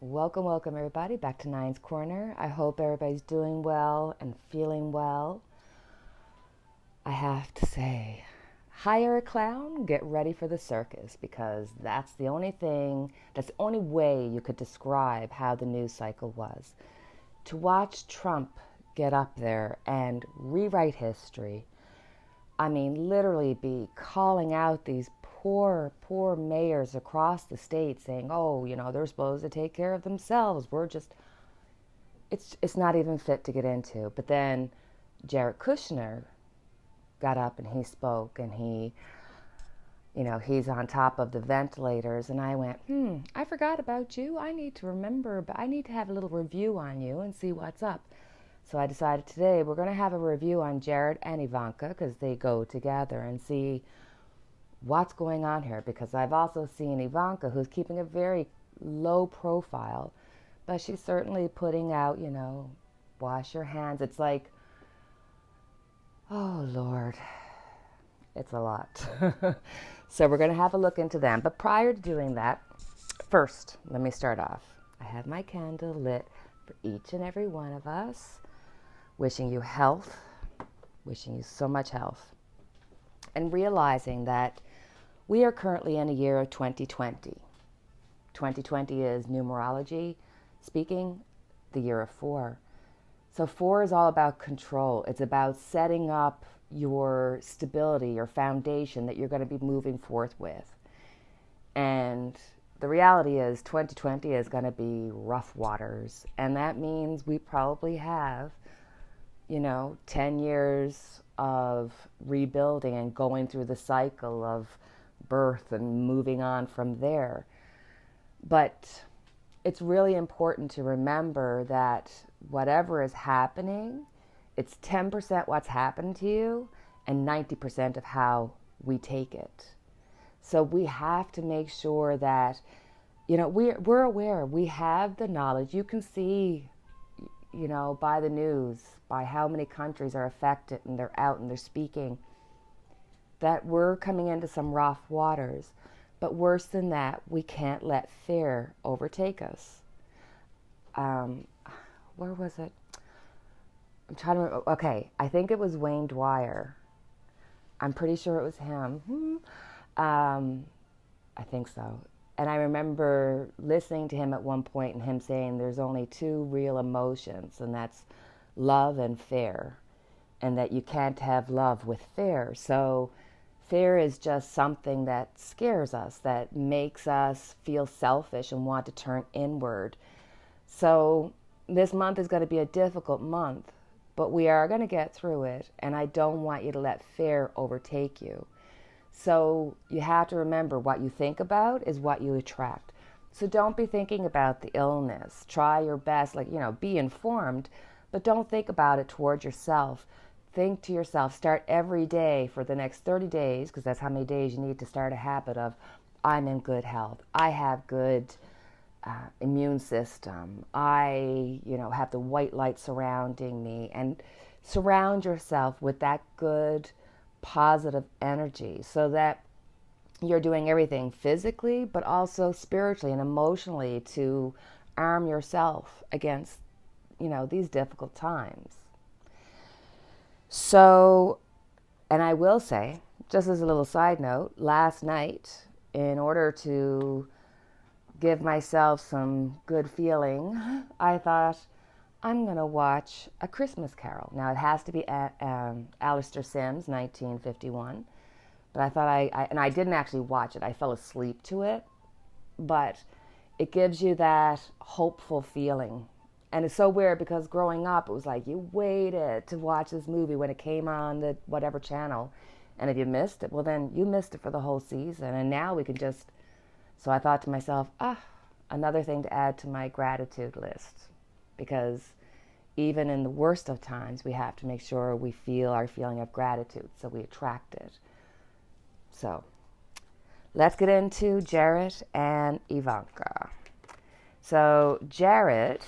Welcome, welcome everybody back to Nine's Corner. I hope everybody's doing well and feeling well. I have to say, hire a clown, get ready for the circus, because that's the only way you could describe how the news cycle was. To watch Trump get up there and rewrite history, I mean, literally be calling out these poor mayors across the state saying, oh, they're supposed to take care of themselves. It's not even fit to get into. But then Jared Kushner got up and he spoke, and he's on top of the ventilators. And I went, I forgot about you. I need to have a little review on you and see what's up. So I decided today we're going to have a review on Jared and Ivanka, because they go together, and see what's going on here. Because I've also seen Ivanka, who's keeping a very low profile, but she's certainly putting out, wash your hands. It's like, oh Lord, it's a lot. So we're going to have a look into them. But prior to doing that, first, let me start off. I have my candle lit for each and every one of us. Wishing you health, wishing you so much health, and realizing that we are currently in a year of 2020. 2020 is numerology speaking, the year of 4. So 4 is all about control. It's about setting up your stability, your foundation that you're going to be moving forth with. And the reality is 2020 is going to be rough waters. And that means we probably have 10 years of rebuilding and going through the cycle of birth and moving on from there. But it's really important to remember that whatever is happening, it's 10% what's happened to you and 90% of how we take it. So we have to make sure that, we're aware, we have the knowledge. You can see, by the news, by how many countries are affected and they're out and they're speaking, that we're coming into some rough waters. But worse than that, we can't let fear overtake us. Where was it? I'm trying to remember. Okay, I think it was Wayne Dwyer. I'm pretty sure it was him. I think so. And I remember listening to him at one point and him saying there's only 2 real emotions, and that's love and fear, and that you can't have love with fear. So fear is just something that scares us, that makes us feel selfish and want to turn inward. So this month is going to be a difficult month, but we are going to get through it, and I don't want you to let fear overtake you. So you have to remember, what you think about is what you attract. So don't be thinking about the illness. Try your best, be informed, but don't think about it toward yourself. Think to yourself, start every day for the next 30 days, because that's how many days you need to start a habit of, I'm in good health. I have good immune system. I, have the white light surrounding me. And surround yourself with that good, positive energy, so that you're doing everything physically, but also spiritually and emotionally to arm yourself against, these difficult times. So, and I will say, just as a little side note, last night, in order to give myself some good feeling, I thought, I'm going to watch A Christmas Carol. Now, it has to be Alistair Sim's 1951. But I thought I didn't actually watch it. I fell asleep to it. But it gives you that hopeful feeling. And it's so weird, because growing up, it was like you waited to watch this movie when it came on the whatever channel. And if you missed it, well, then you missed it for the whole season. And now we can just... So I thought to myself, another thing to add to my gratitude list. Because even in the worst of times, we have to make sure we feel our feeling of gratitude, so we attract it. So let's get into Jared and Ivanka. So Jared,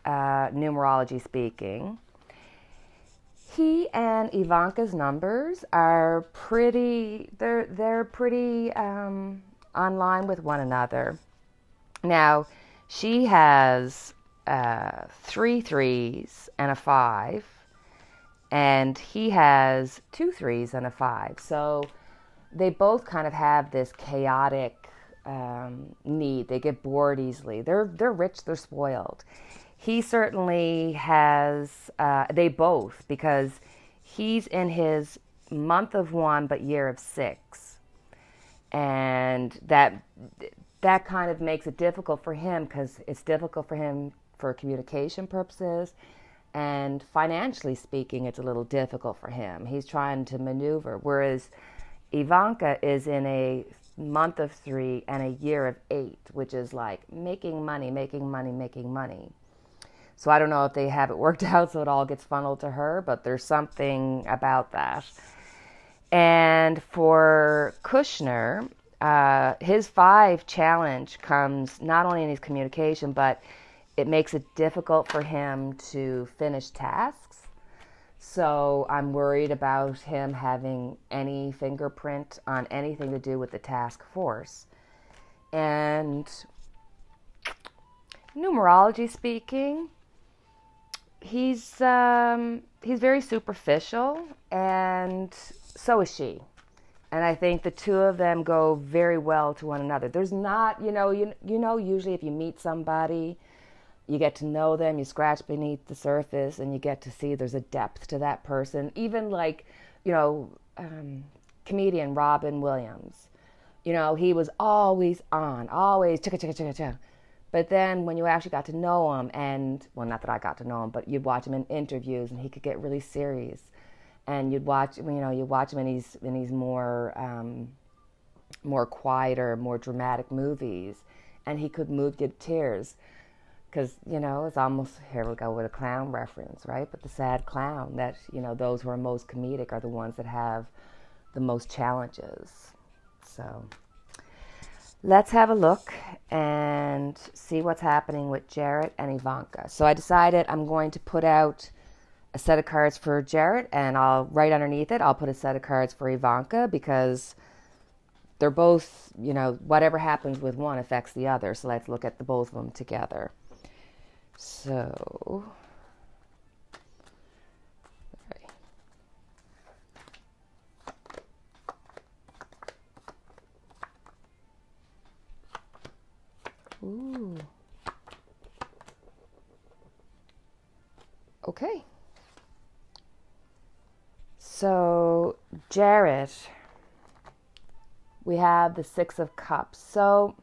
numerology speaking, he and Ivanka's numbers are pretty, they're pretty online with one another. Now, She has 3 3s and a 5, and he has 2 3s and a 5. So they both kind of have this chaotic need. They get bored easily. They're rich. They're spoiled. He certainly has. They both, because he's in his month of 1 but year of 6, and that kind of makes it difficult for him, because it's difficult for him for communication purposes, and financially speaking, it's a little difficult for him. He's trying to maneuver, whereas Ivanka is in a month of 3 and a year of 8, which is like making money, making money, making money. So I don't know if they have it worked out so it all gets funneled to her, but there's something about that. And for Kushner, his 5 challenge comes not only in his communication, but it makes it difficult for him to finish tasks. So I'm worried about him having any fingerprint on anything to do with the task force. And numerology speaking, he's very superficial, and so is she. And I think the two of them go very well to one another. There's not, usually if you meet somebody, you get to know them, you scratch beneath the surface, and you get to see there's a depth to that person. Even like, comedian Robin Williams. He was always on, always chicka chicka chicka chicka. But then when you actually got to know him, and, well, not that I got to know him, but you'd watch him in interviews, and he could get really serious. And you'd watch him in these more quieter, more dramatic movies, and he could move you to tears. Because, it's almost, here we go with a clown reference, right? But the sad clown, that, those who are most comedic are the ones that have the most challenges. So let's have a look and see what's happening with Jared and Ivanka. So I decided I'm going to put out a set of cards for Jared, and I'll right underneath it, I'll put a set of cards for Ivanka, because they're both, whatever happens with one affects the other. So let's look at the both of them together. So, right. Ooh. Okay. So, Jared, we have the 6 of Cups. So,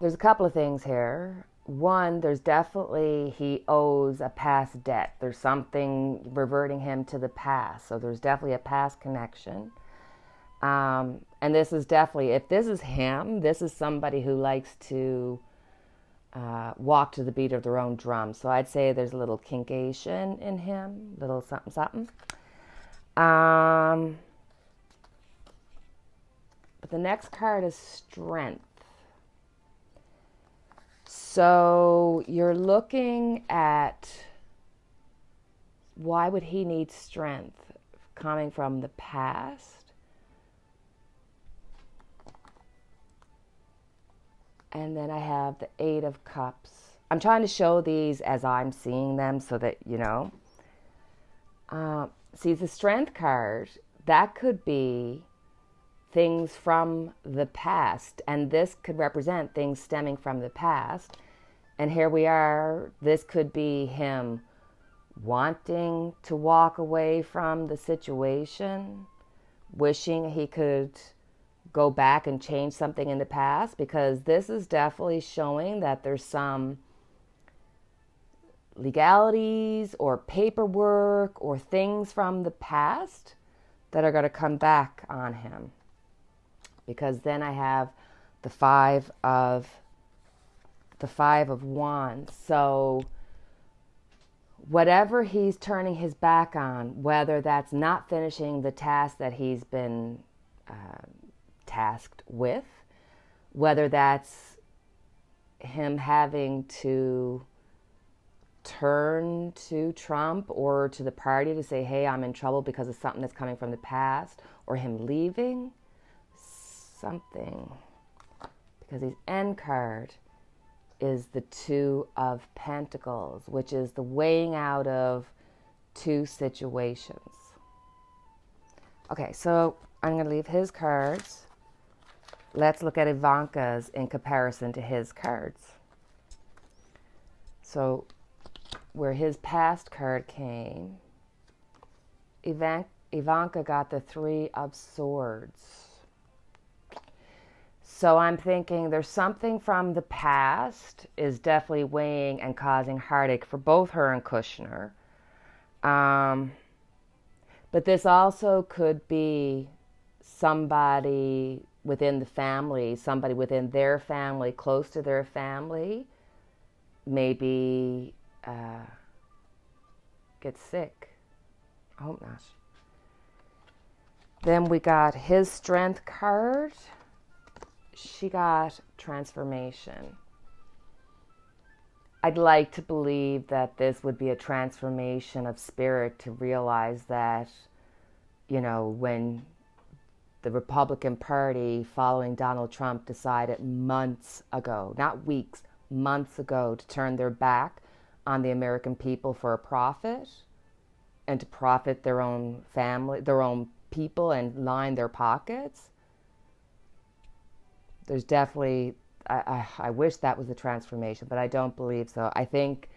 there's a couple of things here. One, there's definitely, he owes a past debt. There's something reverting him to the past. So there's definitely a past connection. And this is definitely, if this is him, this is somebody who likes to walk to the beat of their own drum. So I'd say there's a little kinkation in him, little something, something. But the next card is Strength. So you're looking at, why would he need strength coming from the past? And then I have the 8 of Cups. I'm trying to show these as I'm seeing them so that, see, the Strength card, that could be things from the past, and this could represent things stemming from the past. And here we are, this could be him wanting to walk away from the situation, wishing he could go back and change something in the past, because this is definitely showing that there's some legalities or paperwork or things from the past that are going to come back on him. Because then I have the 5 of Wands. So whatever he's turning his back on, whether that's not finishing the task that he's been tasked with, whether that's him having to turn to Trump or to the party to say, hey, I'm in trouble because of something that's coming from the past, or him leaving something, because his end card is the Two of Pentacles, which is the weighing out of two situations. Okay, so I'm going to leave his cards. Let's look at Ivanka's in comparison to his cards. So where his past card came, Ivanka got the Three of Swords. So I'm thinking there's something from the past is definitely weighing and causing heartache for both her and Kushner. But this also could be somebody within the family, somebody within their family, close to their family, maybe get sick. I hope not. Then we got his Strength card. She got transformation. I'd like to believe that this would be a transformation of spirit to realize that, you know, when the Republican Party following Donald Trump decided months ago, not weeks, months ago, to turn their back on the American people for a profit and to profit their own family, their own people, and line their pockets. There's definitely, I wish that was the transformation, but I don't believe so. I think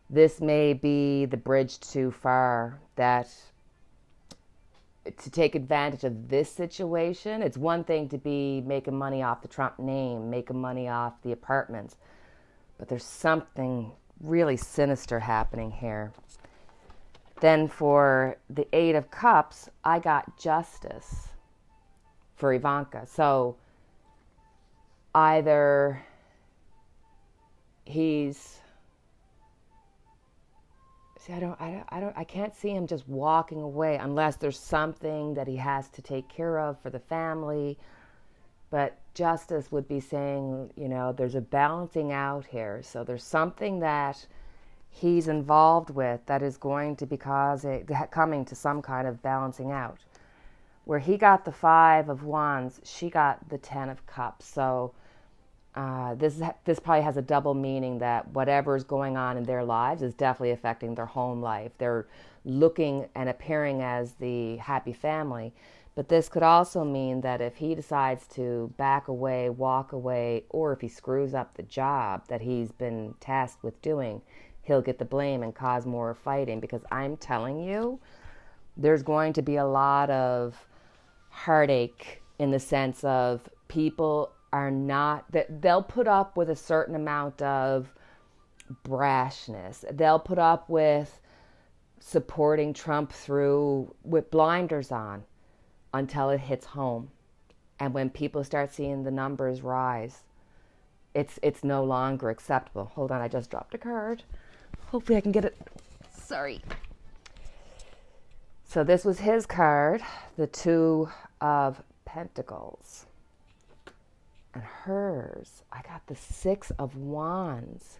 this may be the bridge too far, that to take advantage of this situation, it's one thing to be making money off the Trump name, making money off the apartments, but there's something really sinister happening here. Then for the Eight of Cups, I got Justice for Ivanka. So either he's, see, I can't see him just walking away unless there's something that he has to take care of for the family. But Justice would be saying, you know, there's a balancing out here. So there's something that he's involved with that is going to be coming to some kind of balancing out. Where he got the Five of Wands, she got the Ten of Cups. So this probably has a double meaning, that whatever's going on in their lives is definitely affecting their home life. They're looking and appearing as the happy family. But this could also mean that if he decides to back away, walk away, or if he screws up the job that he's been tasked with doing, he'll get the blame and cause more fighting. Because I'm telling you, there's going to be a lot of heartache in the sense of people are not, that they'll put up with a certain amount of brashness. They'll put up with supporting Trump through with blinders on until it hits home. And when people start seeing the numbers rise, it's no longer acceptable. Hold on, I just dropped a card. Hopefully I can get it. Sorry. So this was his card, the Two of Pentacles. And hers, I got the Six of Wands.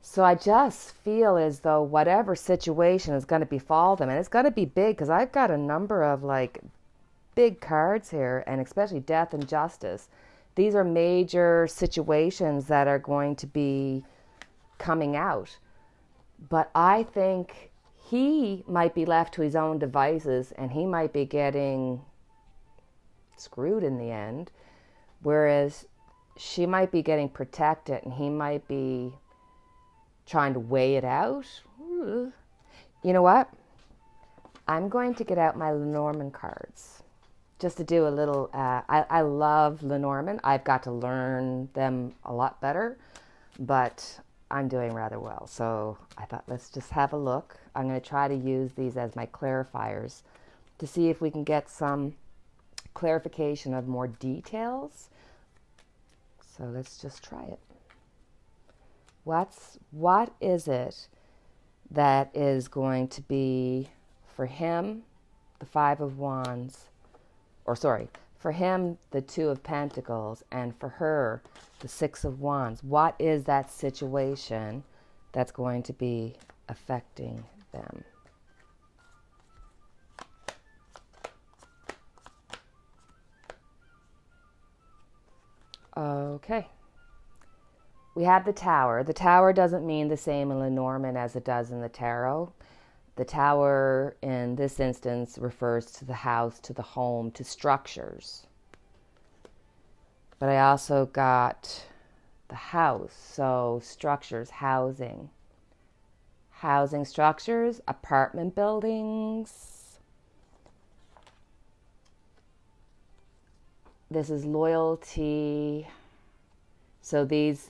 So I just feel as though whatever situation is going to befall them, and it's going to be big, because I've got a number of like big cards here, and especially Death and Justice. These are major situations that are going to be coming out. But I think he might be left to his own devices, and he might be getting screwed in the end, whereas she might be getting protected, and he might be trying to weigh it out. Ooh. You know what? I'm going to get out my Lenormand cards just to do a little, I love Lenormand. I've got to learn them a lot better, but I'm doing rather well. So I thought, let's just have a look. I'm going to try to use these as my clarifiers to see if we can get some clarification of more details. So let's just try it. What is it that is going to be for him, the Five of Wands, or sorry, for him, the Two of Pentacles, and for her, the Six of Wands? What is that situation that's going to be affecting them? Okay. We have the Tower. The Tower doesn't mean the same in Lenormand as it does in the tarot. The Tower in this instance refers to the house, to the home, to structures. But I also got the house, so structures, housing. Housing structures, apartment buildings. This is loyalty. So this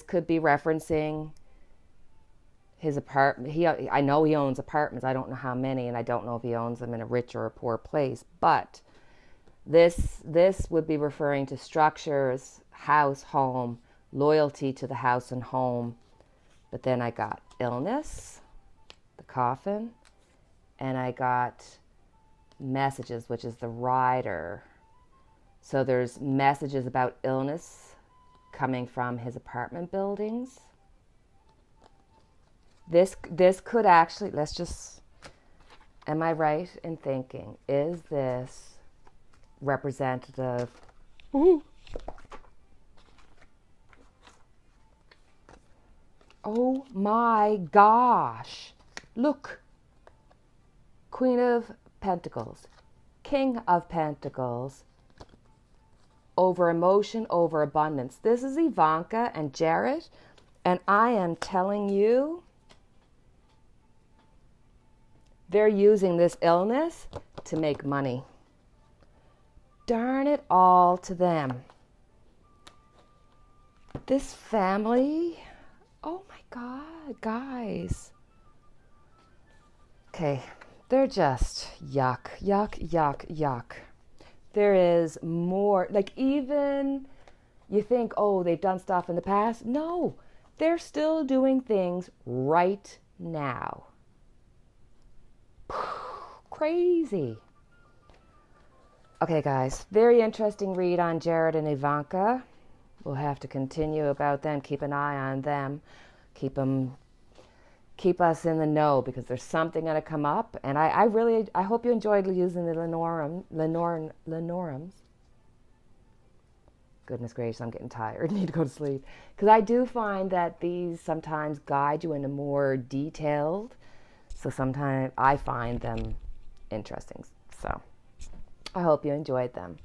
could be referencing his apartment. I know he owns apartments. I don't know how many, and I don't know if he owns them in a rich or a poor place. But this would be referring to structures, house, home, loyalty to the house and home. But then I got illness, the coffin, and I got messages, which is the rider. So there's messages about illness coming from his apartment buildings. This could actually, am I right in thinking, is this representative? Ooh. Oh my gosh. Look. Queen of Pentacles. King of Pentacles. Over emotion, over abundance. This is Ivanka and Jared. And I am telling you, they're using this illness to make money. Darn it all to them. This family, oh my God, guys. Okay, they're just yuck, yuck, yuck, yuck. There is more, like even you think, oh, they've done stuff in the past. No, they're still doing things right now. Crazy. Okay, guys, very interesting read on Jared and Ivanka. We'll have to continue about them. Keep an eye on them. Keep us in the know because there's something going to come up. And I hope you enjoyed using the Lenormands. Goodness gracious, I'm getting tired. Need to go to sleep. Because I do find that these sometimes guide you into more detailed. So sometimes I find them interesting. So I hope you enjoyed them.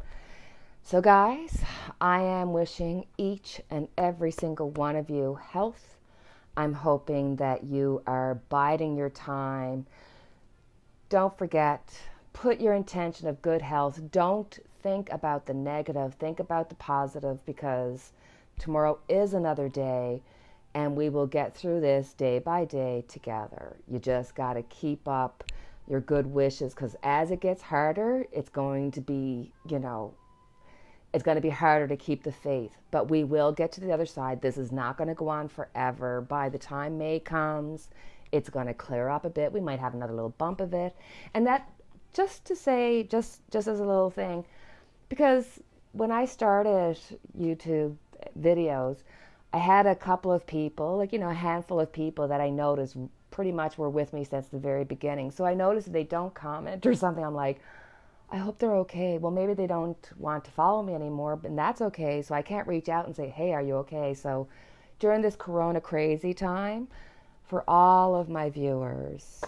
So guys, I am wishing each and every single one of you health. I'm hoping that you are biding your time. Don't forget, put your intention of good health. Don't think about the negative. Think about the positive because tomorrow is another day and we will get through this day by day together. You just got to keep up your good wishes because as it gets harder, it's going to be, it's going to be harder to keep the faith, but we will get to the other side. This is not going to go on forever. By the time May comes, it's going to clear up a bit. We might have another little bump of it. And that, just to say, just as a little thing, because when I started YouTube videos, I had a couple of people, a handful of people that I noticed pretty much were with me since the very beginning. So I noticed if they don't comment or something, I'm like, I hope they're okay. Well, maybe they don't want to follow me anymore, but that's okay. So I can't reach out and say, hey, are you okay? So during this Corona crazy time, for all of my viewers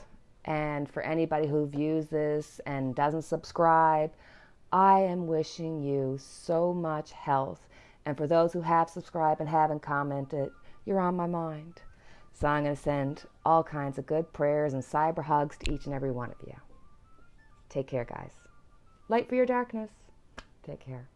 and for anybody who views this and doesn't subscribe, I am wishing you so much health. And for those who have subscribed and haven't commented, you're on my mind. So I'm going to send all kinds of good prayers and cyber hugs to each and every one of you. Take care, guys. Light for your darkness. Take care.